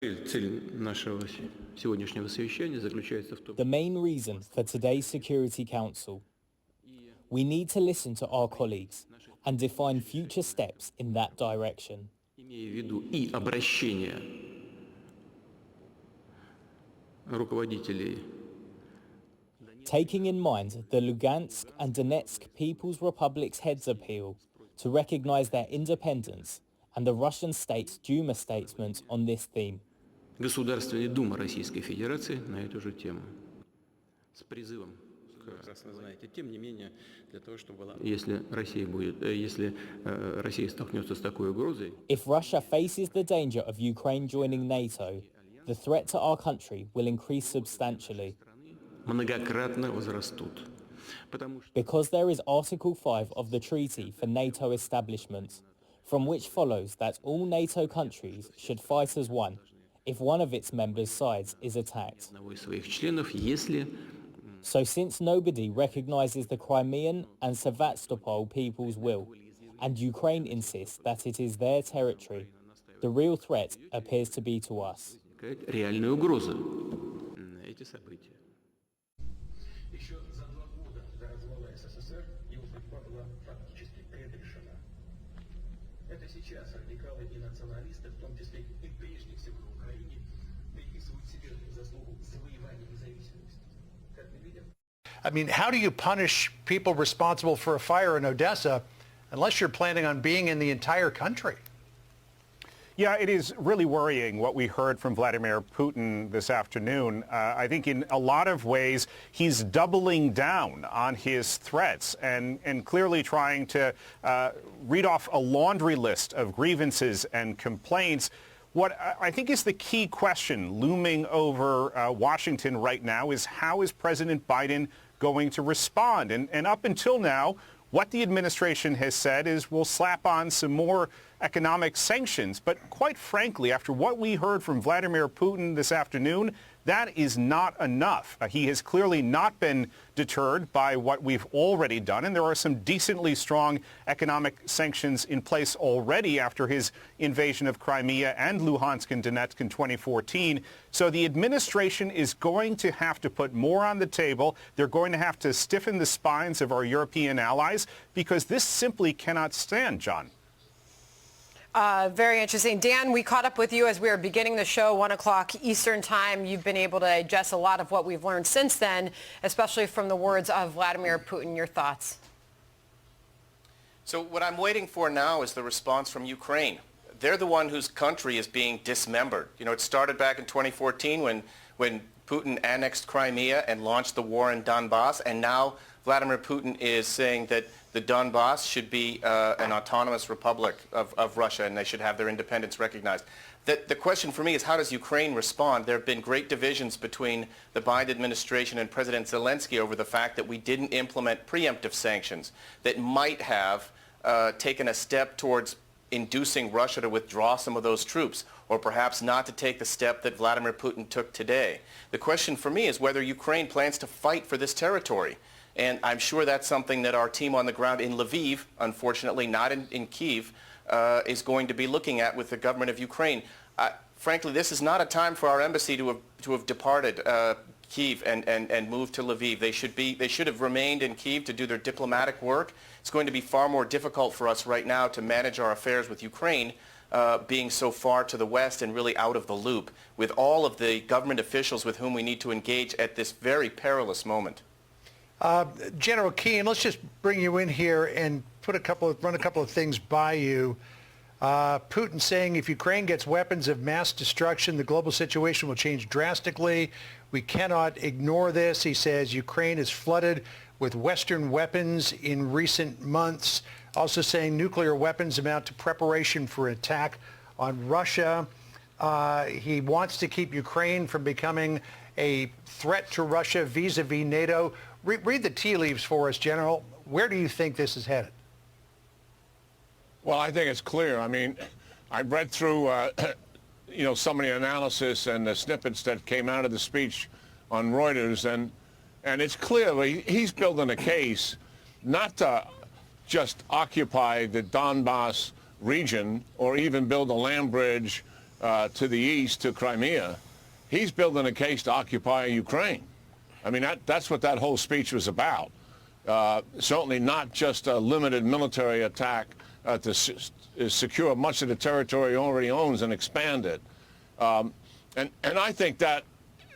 The main reason for today's Security Council. We need to listen to our colleagues and define future steps in that direction. Taking in mind the Luhansk and Donetsk People's Republic's heads' appeal to recognize their independence and the Russian state's Duma statement on this theme. Государственная Дума Российской Федерации на эту же тему. С призывом если Россия столкнется с такой угрозой. If Russia faces the danger of Ukraine joining NATO, the threat to our country will increase substantially. Многократно возрастут. Because there is Article 5 of the Treaty for NATO establishment, from which follows that all NATO countries should fight as one if one of its members' sides is attacked. So since nobody recognizes the Crimean and Sevastopol people's will, and Ukraine insists that it is their territory, the real threat appears to be to us. Реальная угроза. Эти события. Еще за 2 года до развала СССР его судьба была фактически предрешена. Это сейчас радикалы и националисты, в том числе и прежде всего в Украине, приписывают себе заслугу завоевания независимости. Как мы видим. I mean, how do you punish people responsible for a fire in Odessa unless you're planning on being in the entire country? Yeah, it is really worrying what we heard from Vladimir Putin this afternoon. I think in a lot of ways he's doubling down on his threats and clearly trying to read off a laundry list of grievances and complaints. What I think is the key question looming over Washington right now is how is President Biden going to respond? And up until now, what the administration has said is we'll slap on some more economic sanctions. But quite frankly, after what we heard from Vladimir Putin this afternoon, that is not enough. He has clearly not been deterred by what we've already done, and there are some decently strong economic sanctions in place already after his invasion of Crimea and Luhansk and Donetsk in 2014. So the administration is going to have to put more on the table. They're going to have to stiffen the spines of our European allies because this simply cannot stand, John. Very interesting. Dan, we caught up with you as we were beginning the show, 1 o'clock Eastern time. You've been able to digest a lot of what we've learned since then, especially from the words of Vladimir Putin. Your thoughts? So what I'm waiting for now is the response from Ukraine. They're the one whose country is being dismembered. You know, it started back in 2014 when Putin annexed Crimea and launched the war in Donbass, and now Vladimir Putin is saying that the Donbass should be an autonomous republic of Russia and they should have their independence recognized. The question for me is how does Ukraine respond? There have been great divisions between the Biden administration and President Zelensky over the fact that we didn't implement preemptive sanctions that might have taken a step towards inducing Russia to withdraw some of those troops, or perhaps not to take the step that Vladimir Putin took today. The question for me is whether Ukraine plans to fight for this territory. And I'm sure that's something that our team on the ground in Lviv, unfortunately not in Kyiv, is going to be looking at with the government of Ukraine. Frankly, this is not a time for our embassy to have departed Kyiv and moved to Lviv. They should have remained in Kyiv to do their diplomatic work. It's going to be far more difficult for us right now to manage our affairs with Ukraine, being so far to the west and really out of the loop with all of the government officials with whom we need to engage at this very perilous moment. General Keane, let's just bring you in here and run a couple of things by you. Putin saying if Ukraine gets weapons of mass destruction, the global situation will change drastically. We cannot ignore this. He says Ukraine is flooded with Western weapons in recent months. Also saying nuclear weapons amount to preparation for attack on Russia. He wants to keep Ukraine from becoming a threat to Russia vis-a-vis NATO. Read the tea leaves for us, General. Where do you think this is headed? Well, I think it's clear. I mean, I read through, some of the analysis and the snippets that came out of the speech on Reuters, and it's clear he's building a case not to just occupy the Donbass region or even build a land bridge to the east, to Crimea, he's building a case to occupy Ukraine. I mean, that's what that whole speech was about. Certainly not just a limited military attack to secure much of the territory he already owns and expand it. And I think that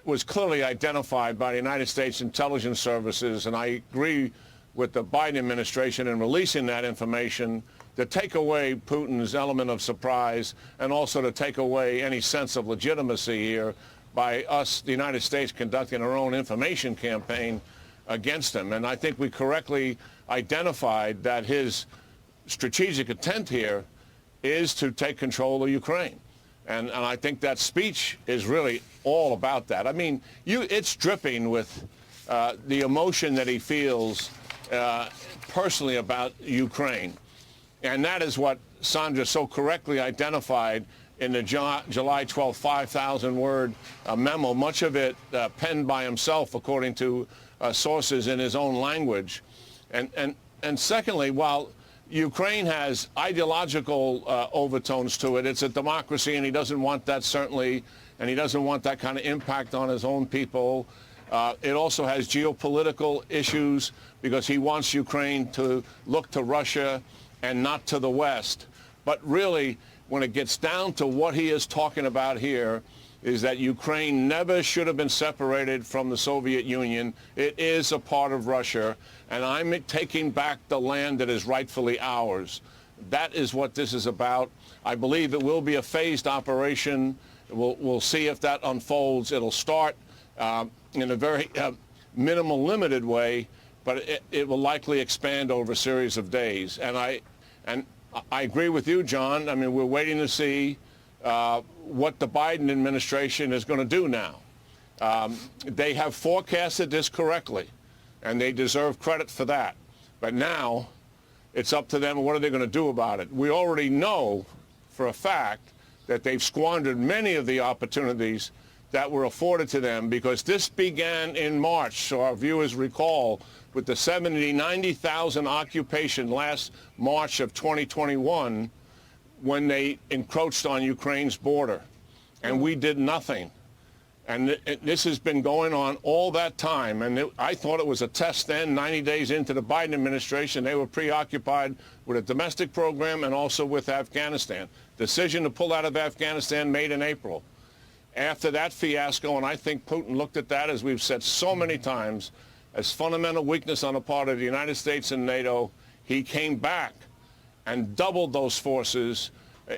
was clearly identified by the United States intelligence services, and I agree with the Biden administration in releasing that information to take away Putin's element of surprise and also to take away any sense of legitimacy here by us, the United States, conducting our own information campaign against him. And I think we correctly identified that his strategic intent here is to take control of Ukraine. And I think that speech is really all about that. I mean, it's dripping with the emotion that he feels personally about Ukraine. And that is what Sandra so correctly identified in the July 12 5,000-word memo, much of it penned by himself, according to sources in his own language. And secondly, while Ukraine has ideological overtones to it, it's a democracy, and he doesn't want that, certainly, and he doesn't want that kind of impact on his own people. It also has geopolitical issues because he wants Ukraine to look to Russia and not to the West. But really, when it gets down to what he is talking about here, is that Ukraine never should have been separated from the Soviet Union. It is a part of Russia, and I'm taking back the land that is rightfully ours. That is what this is about. I believe it will be a phased operation. We'll see if that unfolds. It'll start in a very minimal, limited way, but it will likely expand over a series of days. And I agree with you, John. I mean, we're waiting to see what the Biden administration is going to do now. They have forecasted this correctly, and they deserve credit for that. But now it's up to them. What are they going to do about it? We already know for a fact that they've squandered many of the opportunities that were afforded to them, because this began in March, so our viewers recall, with the 90,000 occupation last March of 2021, when they encroached on Ukraine's border, and we did nothing. And this has been going on all that time, and I thought it was a test then. 90 days into the Biden administration, they were preoccupied with a domestic program and also with Afghanistan. Decision to pull out of Afghanistan made in April. After that fiasco, and I think Putin looked at that, as we've said so many times, as fundamental weakness on the part of the United States and NATO, he came back and doubled those forces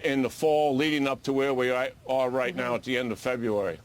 in the fall leading up to where we are right now at the end of February.